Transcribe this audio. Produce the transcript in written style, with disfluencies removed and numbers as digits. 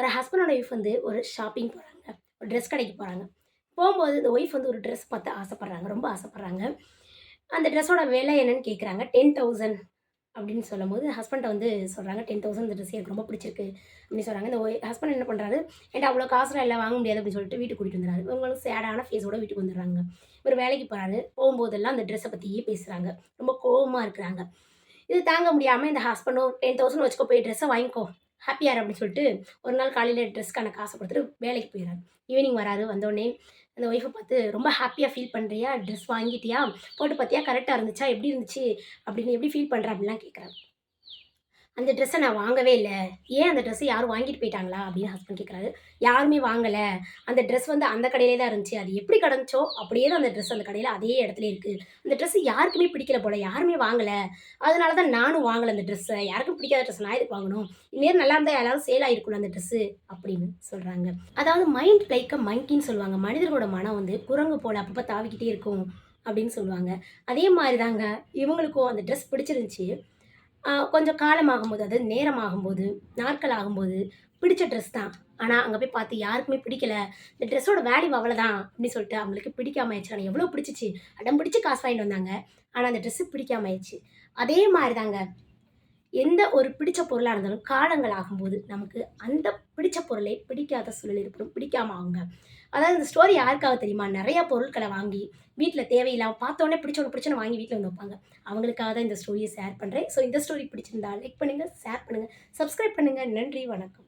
ஒரு husband and wife வந்து ஒரு ஷாப்பிங் போறாங்க. ஒரு ட்ரெஸ் கடைக்கு போறாங்க. போம்போது இந்த ஒய்ஃப் வந்து ஒரு ட்ரெஸ் பார்த்து ஆசைப்படுறாங்க. ரொம்ப ஆசைப்படுறாங்க. அந்த ட்ரெஸ்ஸோட விலை என்னன்னு கேட்குறாங்க. 10,000 அப்படின்னு சொல்லும்போது, ஹஸ்பண்ட்ட வந்து சொல்றாங்க, "10,000 இந்த ட்ரெஸ் எனக்கு ரொம்ப பிடிச்சிருக்கு." அப்படின்னு சொல்றாங்க. இந்த ஹஸ்பண்ட் என்ன பண்றாரு, "என்ட்ட அவ்வளோ காசுலாம் இல்ல, வாங்க முடியாது." அப்படின்னு சொல்லிட்டு வீட்டுக்கு கூட்டிட்டு வந்துர்றாரு. இவங்களும் சேடான ஃபேஸோட வீட்டுக்கு வந்துர்றாங்க. இவரு வேலைக்கு போறாரு. போம்போதெல்லாம் அந்த ட்ரெஸ்ஸ பத்தியே பேசுறாங்க. ரொம்ப கோவமா இருக்கிறாங்க. இது தாங்க முடியாம இந்த ஹஸ்பண்டும் 10,000 வச்சுக்கோ போய் ட்ரெஸ்ஸ வாங்கிக்கோ. ஹாப்பியா இரு அப்படின்னு சொல்லிட்டு, ஒரு நாள் காலையில ட்ரெஸ்க்கான காச குடுத்துட்டு வேலைக்கு போயிறாரு. ஈவினிங் வராரு. வந்தோனே அந்த ஒய்ஃப பார்த்து, "ரொம்ப ஹாப்பியா ஃபீல் பண்றியா? ட்ரெஸ் வாங்கிட்டியா? போட்டு பார்த்தியா? கரெக்ட்டா இருந்துச்சா? எப்படி இருந்துச்சு? அப்படின்னு எப்படி ஃபீல் பண்ற?" அப்படிலாம் கேட்குறாரு. அந்த ட்ரெஸ்ஸ நான் வாங்கவே இல்ல. ஏன் அந்த ட்ரெஸ்ஸ யாரும் வாங்கிட்டு போயிட்டாங்களா? அப்படின்னு ஹஸ்பண்ட் கேட்குறாரு. யாருமே வாங்கல. அந்த ட்ரெஸ் வந்து அந்த கடையிலே தான் இருந்துச்சு. அது எப்படி கடந்துச்சோ, அப்படியே தான் அந்த ட்ரெஸ் அந்த கடையில அதே இடத்துலயே இருக்கு. அந்த ட்ரெஸ் யாருக்குமே பிடிக்கல போல. யாருமே வாங்கல. அதனால தான் நானும் வாங்கல அந்த ட்ரெஸ்ஸ. யாருக்கும் பிடிக்காத ட்ரெஸ் நான் எதுக்கு வாங்கணும்? இந்நேரம் நல்லா இருந்தா யாராவது சேல் ஆயிருக்கும்ல அந்த ட்ரெஸ்ஸு அப்படின்னு சொல்றாங்க. அதாவது மைண்ட் லைக் அ மங்கின்னு சொல்லுவாங்க. மனிதர்களோட மனம் வந்து குரங்கு போல அப்பப்ப தாவிக்கிட்டே இருக்கும் அப்படின்னு சொல்லுவாங்க. அதே மாரி தாங்க இவங்களுக்கும் அந்த ட்ரெஸ் பிடிச்சிருந்துச்சு. கொஞ்சம் காலம் ஆகும்போது, அதாவது நேரம் ஆகும்போது, நாட்கள் ஆகும்போது, பிடிச்ச ட்ரெஸ் தான். ஆனா, அங்க போய் பார்த்து யாருக்குமே பிடிக்கல. இந்த ட்ரெஸ்ஸோட வேல்யூ அவ்வளதான் அப்படின்னு சொல்லிட்டு அவங்களுக்கு பிடிக்காம ஆயிருச்சு. ஆனா எவ்வளோ பிடிச்சுச்சு. அடம் பிடிச்சு காசு வாங்கிட்டு வந்தாங்க. ஆனா, அந்த ட்ரெஸ் பிடிக்காம ஆயிருச்சு. அதே மாரி தாங்க. எந்த ஒரு பிடிச்ச பொருளா இருந்தாலும் காலங்கள் ஆகும்போது, நமக்கு அந்த பிடிச்ச பொருளே பிடிக்காத சூழல் ஏற்படும். பிடிக்காம ஆகுங்க. அதாவது இந்த ஸ்டோரி யாருக்காக தெரியுமா? நெறைய பொருட்கள வாங்கி, வீட்ல தேவையில்லாம பார்த்தோனே பிடிச்சோன்னு வாங்கி வீட்ல வந்து வைப்பாங்க. அவங்களுக்காக தான் இந்த ஸ்டோரிய ஷேர் பண்றேன். ஸோ இந்த ஸ்டோரி பிடிச்சிருந்தா லைக் பண்ணுங்க, ஷேர் பண்ணுங்க, சப்ஸ்கிரைப் பண்ணுங்க. நன்றி, வணக்கம்.